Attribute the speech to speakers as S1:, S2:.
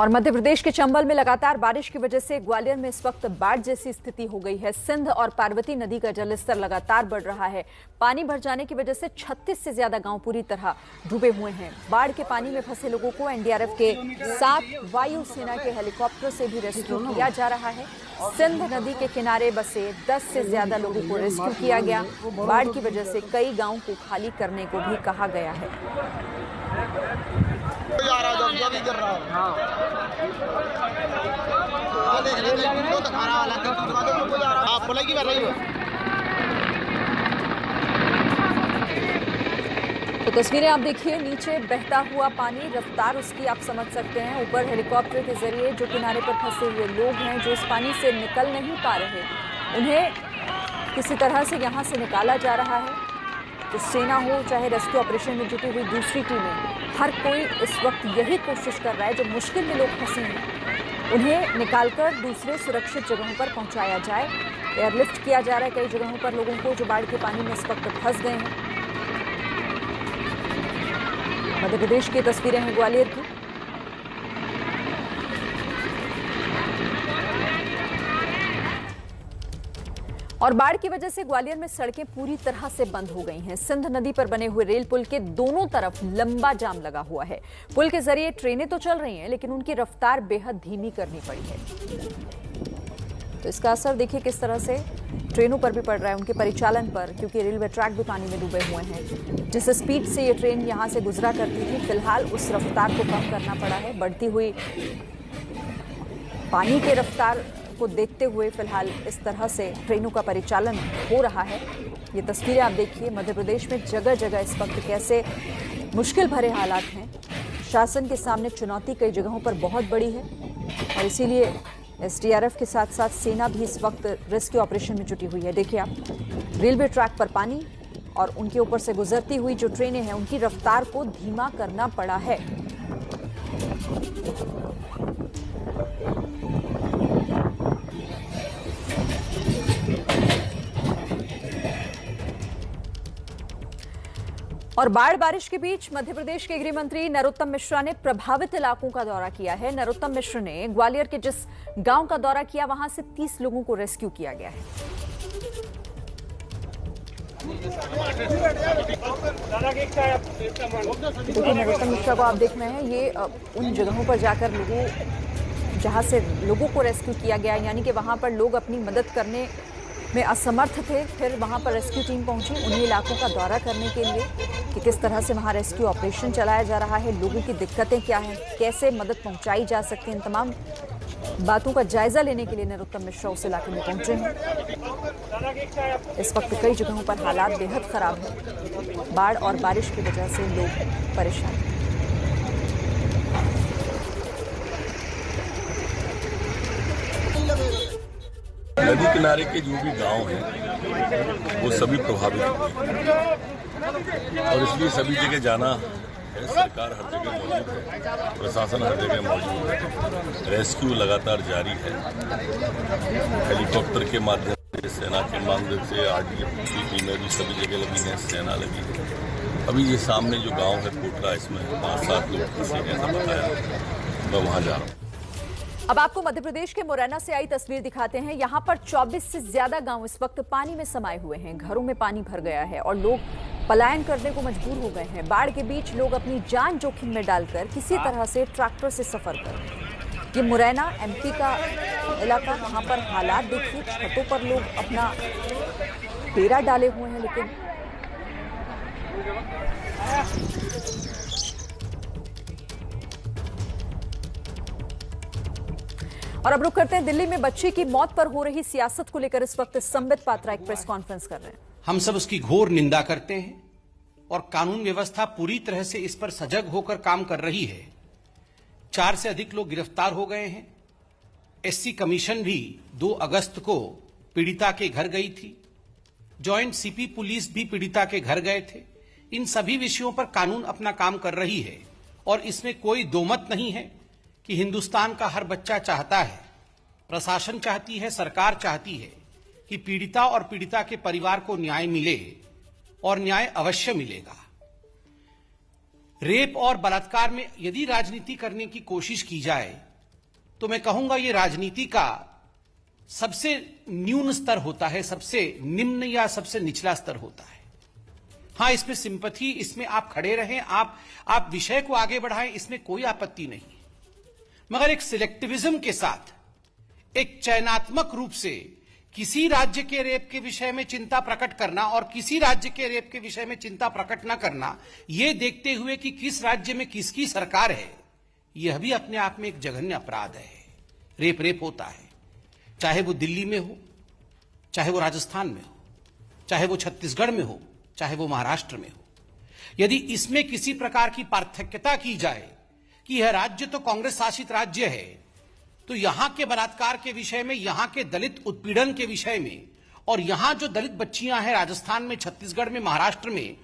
S1: और मध्य प्रदेश के चंबल में लगातार बारिश की वजह से ग्वालियर में इस वक्त बाढ़ जैसी स्थिति हो गई है। सिंध और पार्वती नदी का जलस्तर लगातार बढ़ रहा है। पानी भर जाने की वजह से 36 से ज्यादा गांव पूरी तरह डूबे हुए हैं। बाढ़ के पानी में फंसे लोगों को एनडीआरएफ के 7 वायुसेना के हेलीकॉप्टर से भी रेस्क्यू किया जा रहा है। सिंध नदी के किनारे बसे 10 से ज्यादा लोगों को रेस्क्यू किया गया। बाढ़ की वजह से कई गाँव को खाली करने को भी कहा गया है। तो तस्वीरें आप देखिए, नीचे बहता हुआ पानी, रफ्तार उसकी आप समझ सकते हैं। ऊपर हेलीकॉप्टर के जरिए जो किनारे पर फंसे हुए लोग हैं, जो इस पानी से निकल नहीं पा रहे, उन्हें किसी तरह से यहाँ से निकाला जा रहा है। तो सेना हो चाहे रेस्क्यू ऑपरेशन में जुटी हुई दूसरी टीमें, हर कोई इस वक्त यही कोशिश कर रहा है जो मुश्किल में लोग फंसे हैं उन्हें निकालकर दूसरे सुरक्षित जगहों पर पहुंचाया जाए। एयरलिफ्ट किया जा रहा है कई जगहों पर लोगों को जो बाढ़ के पानी में इस वक्त फंस गए हैं। मध्य प्रदेश की तस्वीरें हैं ग्वालियर की। और बाढ़ की वजह से ग्वालियर में सड़कें पूरी तरह से बंद हो गई हैं। सिंध नदी पर बने हुए रेल पुल के दोनों तरफ लंबा जाम लगा हुआ है। पुल के जरिए ट्रेनें तो चल रही हैं, लेकिन उनकी रफ्तार बेहद धीमी करनी पड़ी है। तो इसका असर देखिए किस तरह से ट्रेनों पर भी पड़ रहा है, उनके परिचालन पर, क्योंकि रेलवे ट्रैक भी पानी में डूबे हुए हैं। जिस स्पीड से ये ट्रेन यहां से गुजरा करती थी, फिलहाल उस रफ्तार को कम करना पड़ा है। बढ़ती हुई पानी के रफ्तार को देखते हुए फिलहाल इस तरह से ट्रेनों का परिचालन हो रहा है। ये तस्वीरें आप देखिए, मध्य प्रदेश में जगह जगह इस वक्त कैसे मुश्किल भरे हालात हैं। शासन के सामने चुनौती कई जगहों पर बहुत बड़ी है और इसीलिए एसडीआरएफ के साथ साथ सेना भी इस वक्त रेस्क्यू ऑपरेशन में जुटी हुई है। देखिए आप, रेलवे ट्रैक पर पानी और उनके ऊपर से गुजरती हुई जो ट्रेनें हैं, उनकी रफ्तार को धीमा करना पड़ा है। और बाढ़ बारिश के बीच मध्य प्रदेश के गृह मंत्री नरोत्तम मिश्रा ने प्रभावित इलाकों का दौरा किया है। नरोत्तम मिश्र ने ग्वालियर के जिस गांव का दौरा किया, वहां से 30 लोगों को रेस्क्यू किया गया है। देखिए, नरोत्तम मिश्रा को आप देख रहे हैं, ये उन जगहों पर जाकर जहां से लोगों को रेस्क्यू किया गया, यानी कि वहां पर लोग अपनी मदद करने में असमर्थ थे, फिर वहां पर रेस्क्यू टीम पहुंची उन्हीं इलाकों का दौरा करने के लिए कि किस तरह से वहां रेस्क्यू ऑपरेशन चलाया जा रहा है, लोगों की दिक्कतें क्या हैं, कैसे मदद पहुंचाई जा सकती है। इन तमाम बातों का जायजा लेने के लिए नरोत्तम मिश्रा उस इलाके में पहुंचे हैं। इस वक्त कई जगहों पर हालात बेहद खराब है। बाढ़ और बारिश की वजह से लोग परेशान हैं।
S2: नदी किनारे के जो भी गांव हैं वो सभी प्रभावित हुए हैं और इसलिए सभी जगह जाना है। सरकार हर जगह मौजूद है, प्रशासन हर जगह मौजूद है, रेस्क्यू लगातार जारी है। हेलीकॉप्टर के माध्यम से, सेना के माध्यम से, आरडीएफ की टीमें भी सभी जगह लगी हैं, सेना लगी है। अभी ये सामने जो गाँव है कोटरा, इसमें 5-7 लोग फंसे हैं, ऐसा बताया। मैं वहाँ जा रहा हूँ।
S1: अब आपको मध्य प्रदेश के मुरैना से आई तस्वीर दिखाते हैं। यहाँ पर 24 से ज्यादा गांव इस वक्त पानी में समाये हुए हैं। घरों में पानी भर गया है और लोग पलायन करने को मजबूर हो गए हैं। बाढ़ के बीच लोग अपनी जान जोखिम में डालकर किसी तरह से ट्रैक्टर से सफर कर। ये मुरैना एमपी का इलाका, वहां पर हालात देखिए, छतों पर लोग अपना डेरा डाले हुए हैं। लेकिन और अब रुक करते हैं दिल्ली में बच्चे की मौत पर हो रही सियासत को लेकर इस वक्त संबित पात्रा एक प्रेस कॉन्फ्रेंस कर रहे हैं।
S3: हम सब उसकी घोर निंदा करते हैं और कानून व्यवस्था पूरी तरह से इस पर सजग होकर काम कर रही है। 4 से अधिक लोग गिरफ्तार हो गए हैं। एससी कमीशन भी 2 अगस्त को पीड़िता के घर गई थी। जॉइंट सीपी पुलिस भी पीड़िता के घर गए थे। इन सभी विषयों पर कानून अपना काम कर रही है और इसमें कोई दोमत नहीं है कि हिंदुस्तान का हर बच्चा चाहता है, प्रशासन चाहती है, सरकार चाहती है कि पीड़िता और पीड़िता के परिवार को न्याय मिले और न्याय अवश्य मिलेगा। रेप और बलात्कार में यदि राजनीति करने की कोशिश की जाए तो मैं कहूंगा ये राजनीति का सबसे न्यून स्तर होता है, सबसे निम्न या सबसे निचला स्तर होता है। हां, इसमें सिंपैथी, इसमें आप खड़े रहें, आप विषय को आगे बढ़ाएं, इसमें कोई आपत्ति नहीं। मगर एक सिलेक्टिविज्म के साथ, एक चयनात्मक रूप से किसी राज्य के रेप के विषय में चिंता प्रकट करना और किसी राज्य के रेप के विषय में चिंता प्रकट न करना, यह देखते हुए कि किस राज्य में किसकी सरकार है, यह भी अपने आप में एक जघन्य अपराध है। रेप होता है, चाहे वो दिल्ली में हो, चाहे वो राजस्थान में हो, चाहे वो छत्तीसगढ़ में हो, चाहे वो महाराष्ट्र में हो। यदि इसमें किसी प्रकार की पार्थक्यता की जाए कि यह राज्य तो कांग्रेस शासित राज्य है, तो यहां के बलात्कार के विषय में, यहां के दलित उत्पीड़न के विषय में, और यहां जो दलित बच्चियां हैं राजस्थान में, छत्तीसगढ़ में, महाराष्ट्र में,